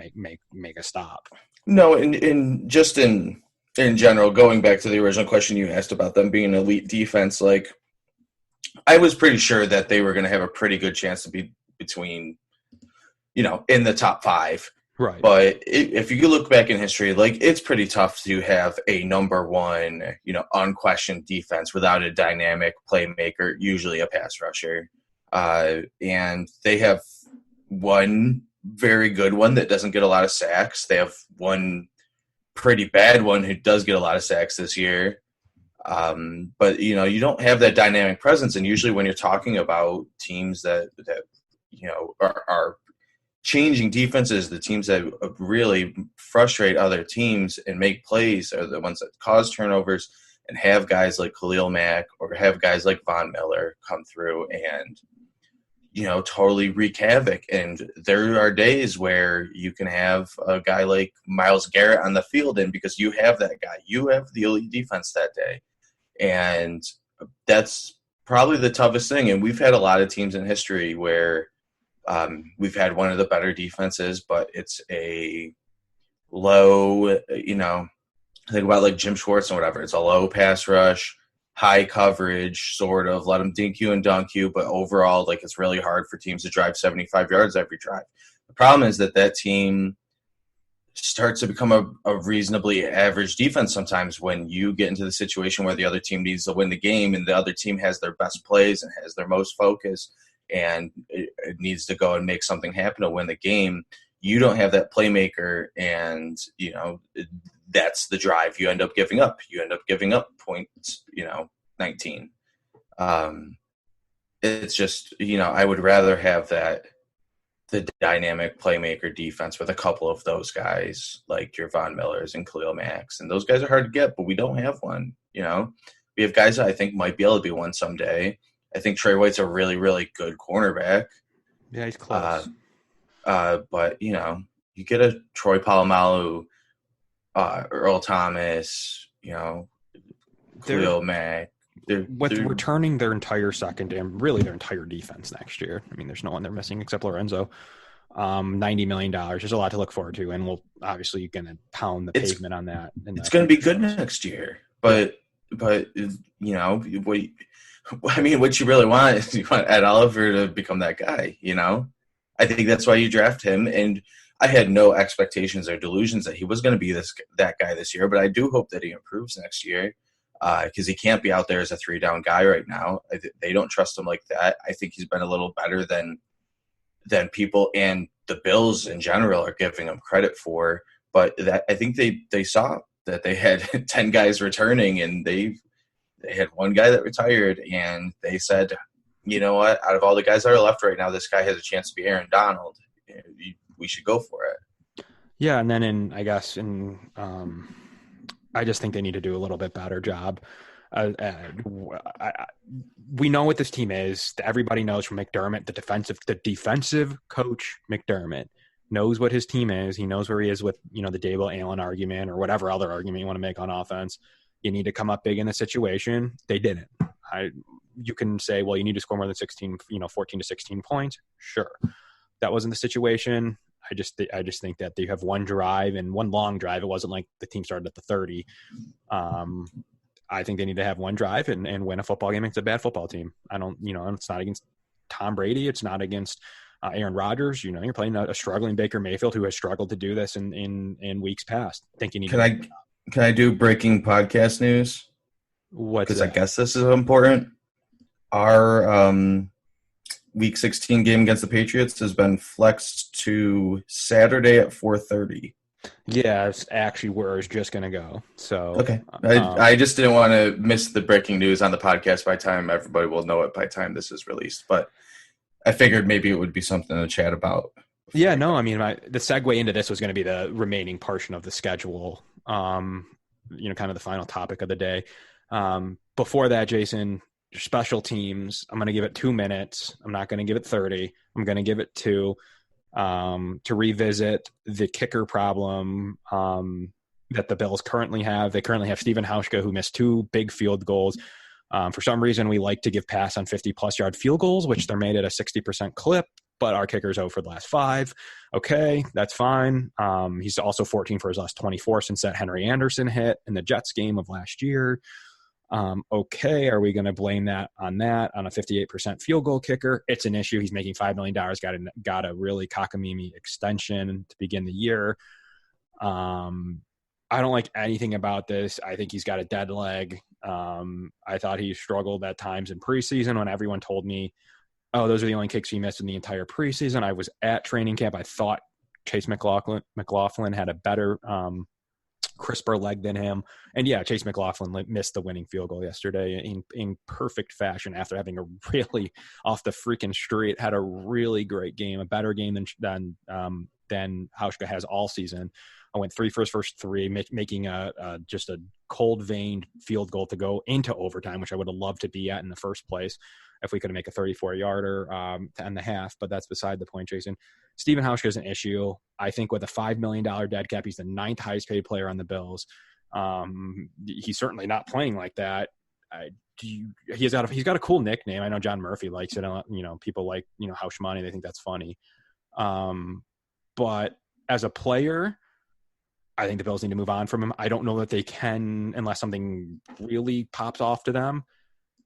make a stop. No, in general, going back to the original question you asked about them being an elite defense, like I was pretty sure that they were going to have a pretty good chance to be between, in the top 5. Right. But if you look back in history, like it's pretty tough to have a number one, unquestioned defense without a dynamic playmaker, usually a pass rusher. And they have one very good one that doesn't get a lot of sacks. They have one pretty bad one who does get a lot of sacks this year. But you don't have that dynamic presence, and usually when you're talking about teams that are changing defenses, the teams that really frustrate other teams and make plays are the ones that cause turnovers and have guys like Khalil Mack or have guys like Von Miller come through and totally wreak havoc. And there are days where you can have a guy like Myles Garrett on the field, and because you have that guy, you have the elite defense that day. And that's probably the toughest thing. And we've had a lot of teams in history where we've had one of the better defenses, but it's a low, think about like Jim Schwartz and whatever. It's a low pass rush, high coverage, sort of let them dink you and dunk you, but overall, like it's really hard for teams to drive 75 yards every drive. The problem is that team starts to become a reasonably average defense sometimes when you get into the situation where the other team needs to win the game and the other team has their best plays and has their most focus and it needs to go and make something happen to win the game. You don't have that playmaker, and that's the drive you end up giving up. You end up giving up points, 19. It's just, I would rather have the dynamic playmaker defense with a couple of those guys like your Von Millers and Khalil Macks. And those guys are hard to get, but we don't have one. We have guys that I think might be able to be one someday. I think Trey White's a really, really good cornerback. Yeah, he's close. But, you get a Troy Polamalu, Earl Thomas, Khalil Mack. Returning their entire second and really their entire defense next year. I mean, there's no one they're missing except Lorenzo. $90 million. There's a lot to look forward to, and we'll obviously going to pound the pavement on that. It's going to be good next year, but what you really want is you want Ed Oliver to become that guy. I think that's why you draft him, and I had no expectations or delusions that he was going to be that guy this year, but I do hope that he improves next year. Because he can't be out there as a 3-down guy right now. They don't trust him like that. I think he's been a little better than people and the Bills in general are giving him credit for. But I think they saw that they had 10 guys returning, and they had one guy that retired, and they said, you know what? Out of all the guys that are left right now, this guy has a chance to be Aaron Donald. We should go for it. Yeah, and then I just think they need to do a little bit better job. We know what this team is. Everybody knows from McDermott, the defensive coach McDermott knows what his team is. He knows where he is with, the Dable Allen argument or whatever other argument you want to make on offense. You need to come up big in the situation. They didn't. You can say, well, you need to score more than 14 to 16 points. Sure. That wasn't the situation. I just think that they have one drive and one long drive. It wasn't like the team started at the 30. I think they need to have one drive and win a football game against a bad football team. It's not against Tom Brady. It's not against Aaron Rodgers. You're playing a struggling Baker Mayfield who has struggled to do this in weeks past. I think you need Can I do breaking podcast news? What? Because I guess this is important. Our Week 16 game against the Patriots has been flexed to Saturday at 4:30. Yeah, it's actually where I was just going to go. So okay, I just didn't want to miss the breaking news on the podcast by time everybody will know it by time this is released. But I figured maybe it would be something to chat about. Yeah, no, I mean, the segue into this was going to be the remaining portion of the schedule. Kind of the final topic of the day. Before that, Jason, special teams, I'm going to give it 2 minutes. I'm not going to give it 30. I'm going to give it 2 to revisit the kicker problem that the Bills currently have. They currently have Steven Hauschka, who missed 2 big field goals. For some reason, we like to give pass on 50-plus yard field goals, which they're made at a 60% clip, but our kicker's 0 for the last 5. Okay, that's fine. He's also 14 for his last 24 since that Henry Anderson hit in the Jets game of last year. Okay, are we going to blame that on a 58% field goal kicker? It's an issue. He's making $5 million, got a really cockamamie extension to begin the year. I don't like anything about this. I think he's got a dead leg. I thought he struggled at times in preseason when everyone told me, oh, those are the only kicks he missed in the entire preseason. I was at training camp. I thought Chase McLaughlin had a better crisper leg than him. And yeah, Chase McLaughlin missed the winning field goal yesterday in perfect fashion after having a really off the freaking street, had a really great game, a better game than Hauschka has all season. I went 3 for his first 3, making just a cold veined field goal to go into overtime, which I would have loved to be at in the first place if we could make a 34-yarder to end the half. But that's beside the point, Jason. Stephen Hauschka is an issue. I think with a $5 million dead cap, he's the 9th highest paid player on the Bills. He's certainly not playing like that. He's got a cool nickname. I know John Murphy likes it. People like Hausch Money. They think that's funny. But as a player, I think the Bills need to move on from him. I don't know that they can unless something really pops off to them.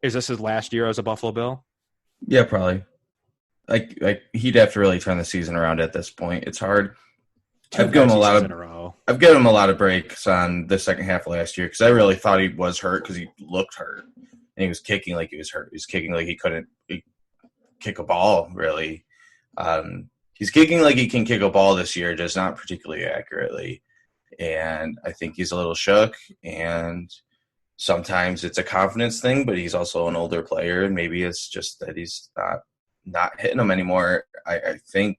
Is this his last year as a Buffalo Bill? Yeah, probably. Like he'd have to really turn the season around at this point. It's hard. I've given him a lot of breaks on the second half of last year because I really thought he was hurt because he looked hurt and he was kicking like he was hurt. He was kicking like he couldn't kick a ball really. He's kicking like he can kick a ball this year, just not particularly accurately. And I think he's a little shook, and sometimes it's a confidence thing, but he's also an older player, and maybe it's just that he's not hitting them anymore. I think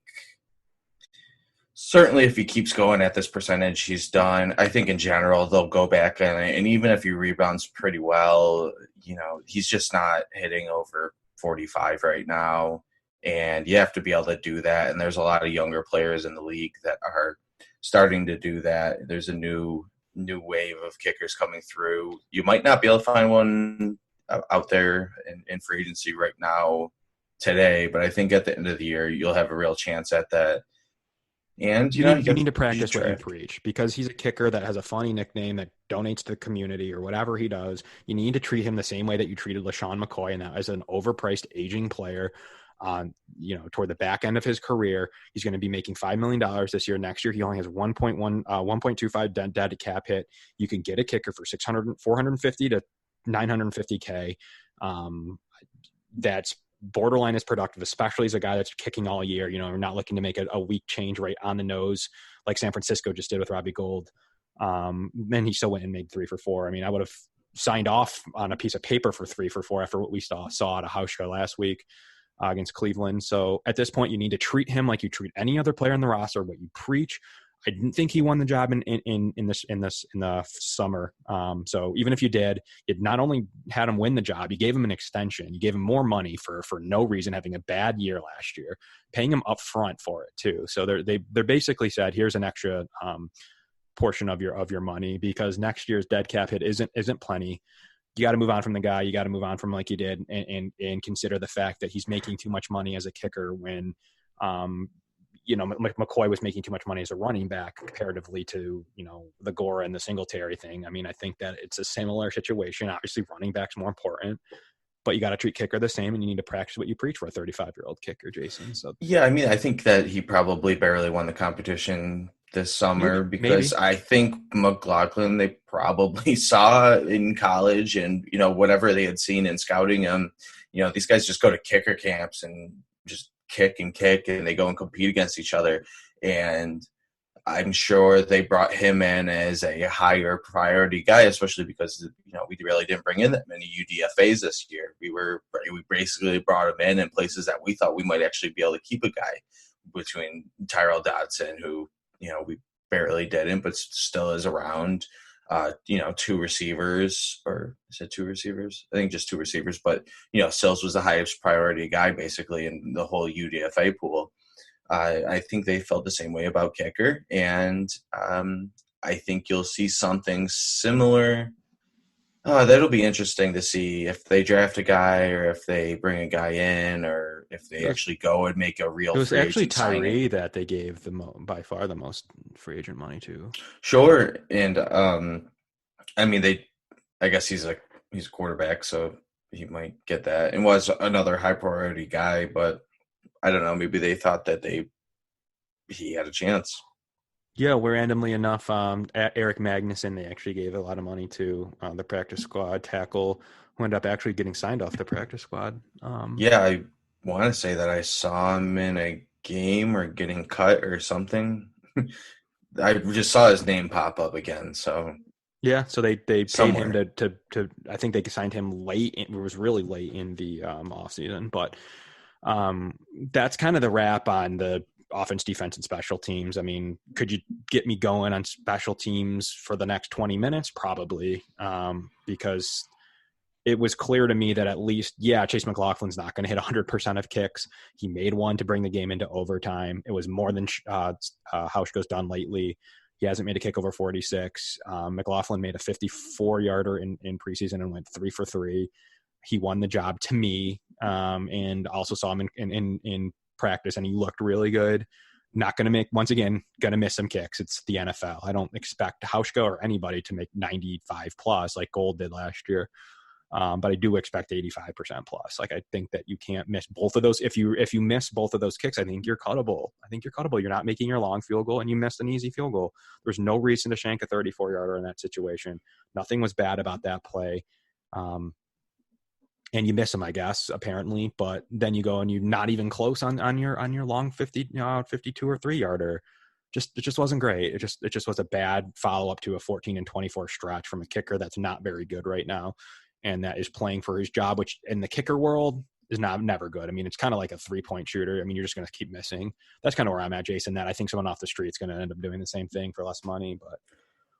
certainly if he keeps going at this percentage, he's done. I think in general they'll go back, and even if he rebounds pretty well, he's just not hitting over 45 right now, and you have to be able to do that. And there's a lot of younger players in the league that are starting to do that. There's a new wave of kickers coming through. You might not be able to find one out there in free agency right now today, but I think at the end of the year you'll have a real chance at that. And you need to practice what you preach, because he's a kicker that has a funny nickname that donates to the community or whatever he does. You need to treat him the same way that you treated LaShawn McCoy, and that as an overpriced aging player. Toward the back end of his career, he's going to be making $5 million this year. Next year, he only has 1.25 dead cap hit. You can get a kicker for 450 to 950K. That's borderline as productive, especially as a guy that's kicking all year. We're not looking to make a weak change rate on the nose like San Francisco just did with Robbie Gould. Then he still went and made 3 for 4. I mean, I would have signed off on a piece of paper for 3 for 4 after what we saw out of Hauschka last week against Cleveland. So at this point, you need to treat him like you treat any other player in the roster, what you preach. I didn't think he won the job in the summer. So even if you did, it not only had him win the job, you gave him an extension, you gave him more money for no reason, having a bad year last year, paying him up front for it too. So they're basically said, here's an extra portion of your money, because next year's dead cap hit isn't plenty. You got to move on from the guy. You got to move on from like you did, and consider the fact that he's making too much money as a kicker when, McCoy was making too much money as a running back comparatively to, the Gore and the Singletary thing. I mean, I think that it's a similar situation. Obviously, running back's more important, but you got to treat kicker the same, and you need to practice what you preach for a 35-year-old kicker, Jason. So yeah, I mean, I think that he probably barely won the competition this summer because I think McLaughlin they probably saw in college, and whatever they had seen in scouting him, these guys just go to kicker camps and just kick and they go and compete against each other. And I'm sure they brought him in as a higher priority guy, especially because we really didn't bring in that many UDFAs this year. We basically brought him in places that we thought we might actually be able to keep a guy, between Tyrell Dodson, who we barely didn't, but still is around. 2 receivers, or is it 2 receivers? I think just 2 receivers, but Sills was the highest priority guy basically in the whole UDFA pool. I think they felt the same way about kicker, and I think you'll see something similar. That'll be interesting to see if they draft a guy, or if they bring a guy in, or if they actually go and make a real. It was actually Tyree that they gave by far the most free agent money to. Sure, and I mean I guess he's a he's a quarterback, so he might get that. And was another high priority guy, but I don't know. Maybe they thought that he had a chance. Yeah, well, randomly enough, Eric Magnuson, they actually gave a lot of money to the practice squad tackle, who ended up actually getting signed off the practice squad. Yeah, I want to say that I saw him in a game or getting cut or something. I just saw his name pop up again. So Yeah, so they paid him somewhere. to I think they signed him late. It was really late in the off season, but that's kind of the wrap on the offense, defense, and special teams. I mean, could you get me going on special teams for the next 20 minutes? Probably, because it was clear to me that at least, Chase McLaughlin's not going to hit 100% of kicks. He made one to bring the game into overtime. It was more than Hauschka's done lately. He hasn't made a kick over 46. McLaughlin made a 54-yarder in preseason and went 3 for 3. He won the job to me, and also saw him in practice, and he looked really good. Not going to make, once again, going to miss some kicks. It's the NFL. I don't expect Hauschka or anybody to make 95 plus like Gold did last year. But I do expect 85% plus. Like, I think that you can't miss both of those. If you miss both of those kicks, I think you're cuttable. You're not making your long field goal and you missed an easy field goal. There's no reason to shank a 34-yarder in that situation. Nothing was bad about that play. And you miss them, I guess, apparently. But then you go and you're not even close on your long 52 or 3-yarder. It just wasn't great. It just was a bad follow up to a 14-24 stretch from a kicker that's not very good right now, and that is playing for his job, which in the kicker world is never good. I mean, it's kind of like a 3-point shooter. I mean, you're just going to keep missing. That's kind of where I'm at, Jason, that I think someone off the street is going to end up doing the same thing for less money, but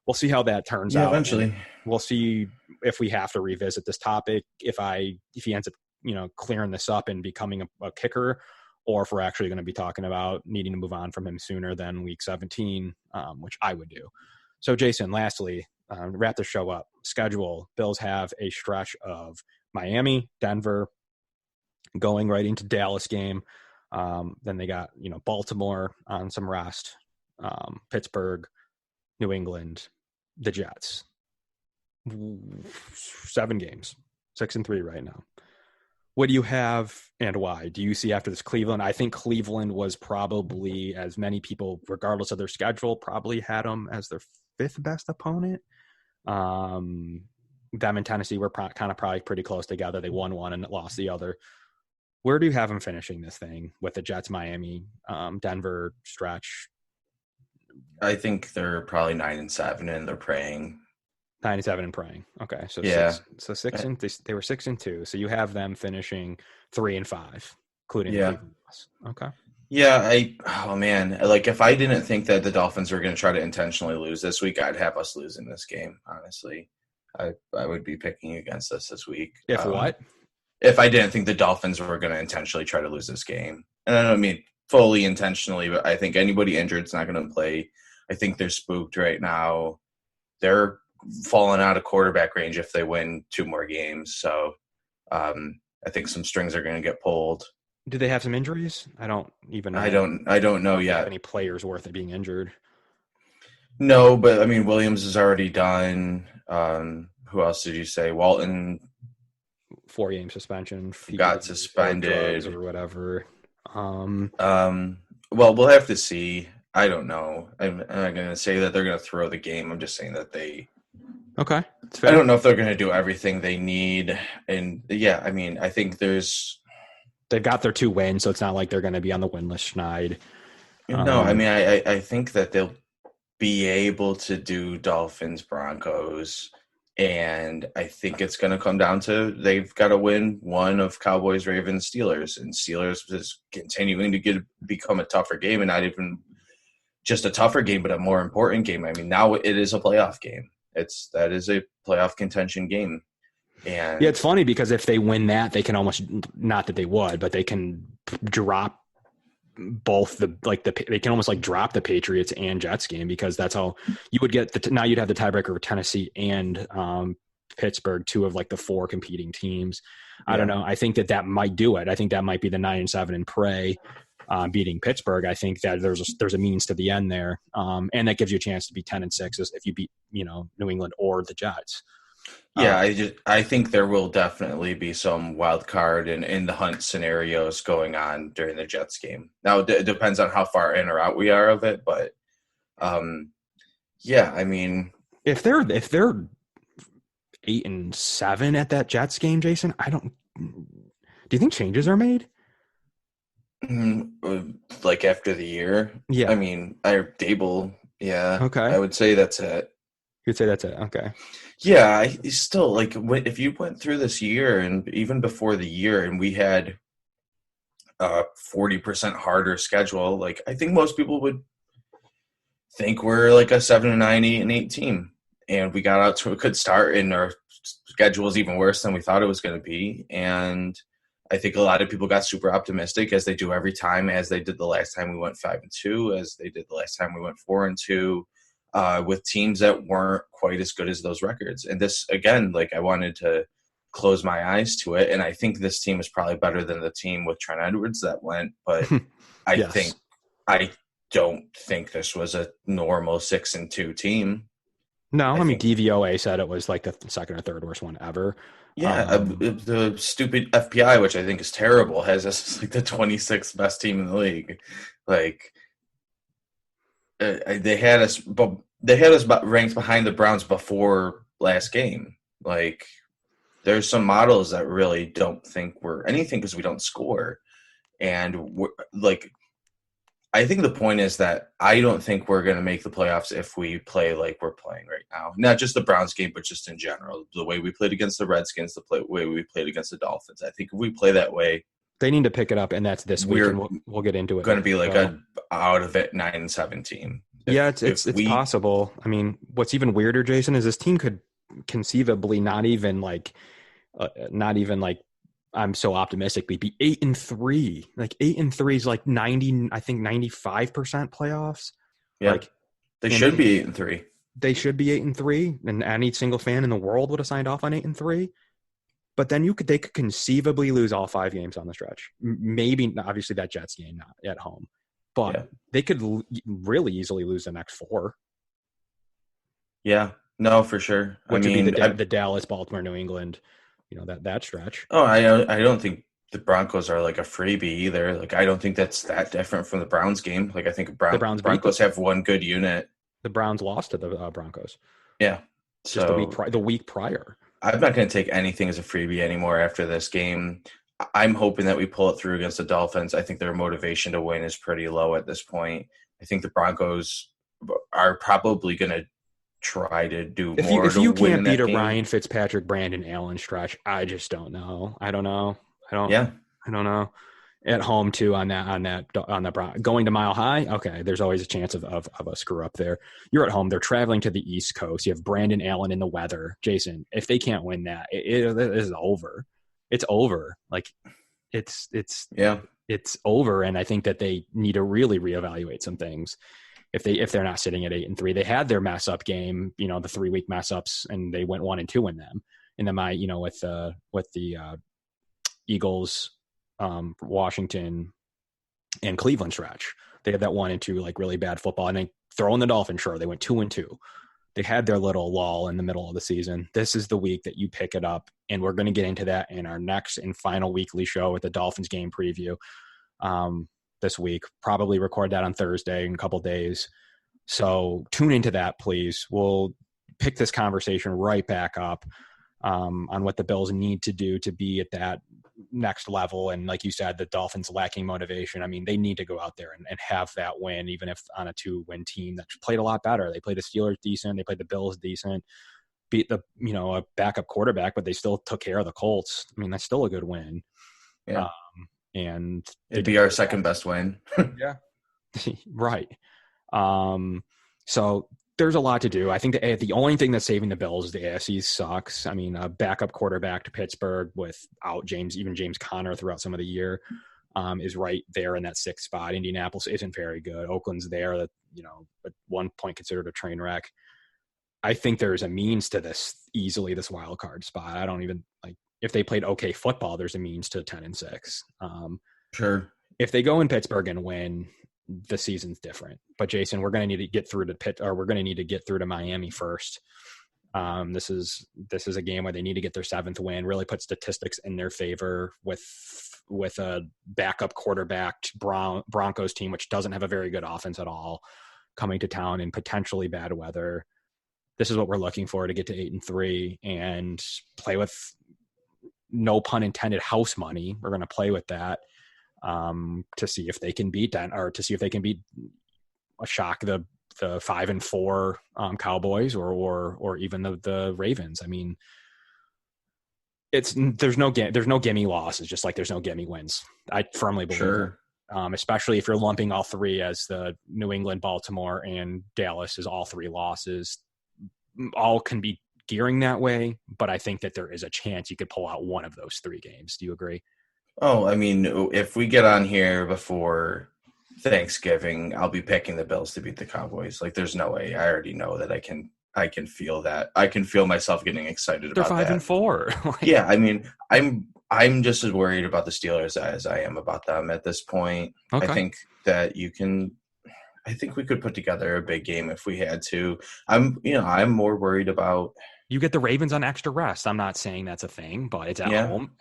we'll see how that turns Yeah, out. eventually. And we'll see if we have to revisit this topic, if he ends up, clearing this up and becoming a kicker, or if we're actually going to be talking about needing to move on from him sooner than week 17, which I would do. So, Jason, lastly, wrap the show up. Schedule. Bills have a stretch of Miami, Denver, going right into Dallas game. Then they got, Baltimore on some rest, Pittsburgh, New England, the Jets. 7 games, 6-3 right now. What do you have and why? Do you see after this Cleveland? I think Cleveland was probably, as many people, regardless of their schedule, probably had them as their 5th best opponent. Them and Tennessee were probably pretty close together. They won one and lost the other. Where do you have them finishing this thing with the Jets, Miami, Denver stretch? I think they're probably 9-7, and they're praying. 9-7 and praying. Okay, so Yeah. they were 6-2. So you have them finishing 3-5, including Yeah. Cleveland. Okay. Yeah, like if I didn't think that the Dolphins were going to try to intentionally lose this week, I'd have us losing this game. Honestly, I would be picking against us this week. If what? If I didn't think the Dolphins were going to intentionally try to lose this game, and I don't mean fully intentionally, but I think anybody injured is not going to play. I think they're spooked right now. They're falling out of quarterback range if they win 2 more games. So I think some strings are going to get pulled. Do they have some injuries? I don't even know. I don't know yet. Have any players worth it being injured? No, but I mean, Williams is already done. Who else did you say? Walton 4-game suspension. got suspended or whatever. Well, we'll have to see. I don't know. I'm not going to say that they're going to throw the game. I'm just saying that Okay. I don't know if they're going to do everything they need. And yeah, I mean, I think they've got their 2 wins, so it's not like they're going to be on the winless schneid. No, I mean, I think that they'll be able to do Dolphins, Broncos, and I think it's going to come down to they've got to win one of Cowboys, Ravens, Steelers, and Steelers is continuing to become a tougher game, and not even just a tougher game, but a more important game. I mean, now it is a playoff game. That is a playoff contention game. And yeah, it's funny because if they win that, they can almost, not that they would, but they can drop both they can almost like drop the Patriots and Jets game, because that's how you would get now you'd have the tiebreaker of Tennessee and Pittsburgh, 2 of like the 4 competing teams. Yeah. I don't know. I think that might do it. I think that might be the 9-7 and pray beating Pittsburgh. I think that there's a means to the end there. And that gives you a chance to be 10-6 if you beat, New England or the Jets. Yeah, I think there will definitely be some wild card and in the hunt scenarios going on during the Jets game. Now it depends on how far in or out we are of it, but um, yeah, I mean, If they're 8-7 at that Jets game, Jason, I don't. Do you think changes are made? like after the year, I Yeah. mean, I Dable, yeah, I Okay. would say that's it. You'd say that's it. Okay. Yeah, I still like if you went through this year and even before the year, and we had a 40% harder schedule, like I think most people would think we're like a 7-9, 8-8 team, and we got out to a good start, and our schedule was even worse than we thought it was going to be, and I think a lot of people got super optimistic as they do every time, as they did the last time we went 5-2, as they did the last time we went 4-2, with teams that weren't quite as good as those records. And this again, like I wanted to close my eyes to it, and I think this team is probably better than the team with Trent Edwards that went, but I Yes. think I don't think this was a normal 6-2 team. No, I I mean think, DVOA said it was like the second or third worst one ever. yeah, Um, the stupid FPI, which I think is terrible, has us as like the 26th best team in the league. Like they had us, but they had us ranked behind the Browns before last game. Like there's some models that really don't think we're anything because we don't score, and like I think the point is that I don't think we're going to make the playoffs if we play like we're playing right now. Not just the Browns game, but just in general. The way we played against the Redskins, way we played against the Dolphins. I think if we play that way, they need to pick it up, and that's this week, and we're we'll get into it going more. to be like So, a out of it 9-7 team. yeah, If it's we possible. I mean, what's even weirder, Jason, is this team could conceivably not even like I'm so optimistic. We'd be 8-3. Like 8-3 is like 90, I think 95% playoffs. yeah, Like, they and should be 8-3. they should be 8-3, and any single fan in the world would have signed off on 8-3. But then they could conceivably lose all 5 games on the stretch. Maybe obviously that Jets game not at home, but Yeah, they could really easily lose the next 4, yeah, no, for sure. I which would be mean, the Dallas, Baltimore, New England, that stretch. I don't think the Broncos are like a freebie either. Like I don't think that's that different from the Browns game. Like I think The Browns beat Broncos have one good unit. the Browns lost to the Broncos Yeah. just So the week prior. I'm not going to take anything as a freebie anymore after this game. I'm hoping that we pull it through against the Dolphins. I think their motivation to win is pretty low at this point. I think the Broncos are probably going to try to do more If to you win can't in beat that a game. Ryan Fitzpatrick, Brandon Allen stretch, I just don't know. I don't know. I don't. Yeah. I don't know. At home too on the going to Mile High. Okay, there's always a chance of a screw up there. You're at home. They're traveling to the East Coast. You have Brandon Allen in the weather. Jason, if they can't win that, it is over. It's over. Like it's Yeah. it's over. And I think that they need to really reevaluate some things. If they're not sitting at 8-3, they had their mess up game, the 3-week mess ups, and they went 1-2 in them. And then with the Eagles, Washington, and Cleveland stretch, they had that 1-2 like really bad football. And then throwing the Dolphins, sure, they went 2-2. They had their little lull in the middle of the season. This is the week that you pick it up, and we're going to get into that in our next and final weekly show with the Dolphins game preview. This week, probably record that on Thursday in a couple days. So tune into that, please. We'll pick this conversation right back up on what the Bills need to do to be at that next level. And like you said, the Dolphins lacking motivation. I mean, they need to go out there and have that win, even if on a 2-win team that played a lot better. They played the Steelers decent. They played the Bills decent, beat a backup quarterback, but they still took care of the Colts. I mean, that's still a good win. Yeah. And It'd be our second best win. yeah, right. So there's a lot to do. I think the only thing that's saving the Bills is the AFC sucks. I mean, a backup quarterback to Pittsburgh without James Conner throughout some of the year is right there in that 6th spot. Indianapolis isn't very good. Oakland's there, at one point considered a train wreck. I think there's a means to this wild card spot. I don't even if they played okay football, there's a means to 10-6. Sure. If they go in Pittsburgh and win, the season's different. But Jason, we're going to need to get through to we're going to need to get through to Miami first. This is a game where they need to get their 7th win, really put statistics in their favor with a backup quarterbacked Broncos team, which doesn't have a very good offense at all, coming to town in potentially bad weather. This is what we're looking for to get to 8-3 and play with, no pun intended, house money. We're going to play with that to see if they can beat that, or to see if they can beat shock the 5-4 Cowboys or even the Ravens. I mean, there's no gimme losses, just like there's no gimme wins. I firmly believe. Sure. Especially if you're lumping all three as the New England, Baltimore, and Dallas is all 3 losses. All can be gearing that way, but I think that there is a chance you could pull out one of those 3 games. Do you agree? Oh, I mean, if we get on here before Thanksgiving, I'll be picking the Bills to beat the Cowboys. Like, there's no way. I already know that I can feel that. I can feel myself getting excited They're about that. 5-4. Yeah, I mean, I'm just as worried about the Steelers as I am about them at this point. Okay. I think that I think we could put together a big game if we had to. I'm more worried about. You get the Ravens on extra rest. I'm not saying that's a thing, but it's at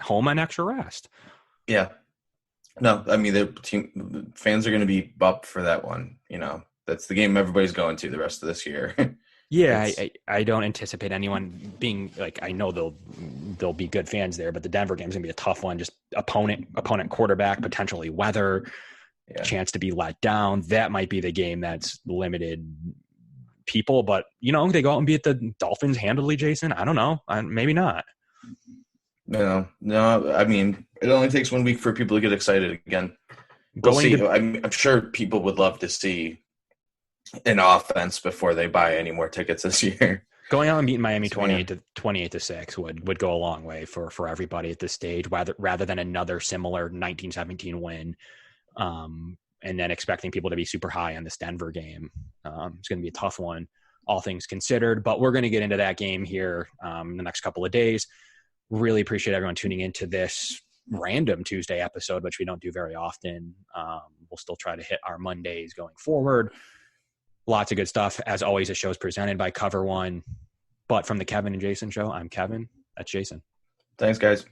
home on extra rest. Yeah. No, I mean, the fans are going to be up for that one. That's the game everybody's going to the rest of this year. Yeah, I don't anticipate anyone being like, I know they'll be good fans there, but the Denver game's going to be a tough one. Just opponent quarterback, potentially weather, chance to be let down. That might be the game that's limited people, but they go out and beat the Dolphins handily, Jason. I don't know. Maybe not. No. I mean, it only takes 1 week for people to get excited again. We'll see. I'm sure people would love to see an offense before they buy any more tickets this year. Going out and beating Miami 28-6 would go a long way for everybody at this stage, rather than another similar 1917 win. And then expecting people to be super high on this Denver game. It's going to be a tough one, all things considered, but we're going to get into that game here in the next couple of days. Really appreciate everyone tuning into this random Tuesday episode, which we don't do very often. We'll still try to hit our Mondays going forward. Lots of good stuff. As always, the show is presented by Cover One. But from the Kevin and Jason show, I'm Kevin. That's Jason. Thanks, guys.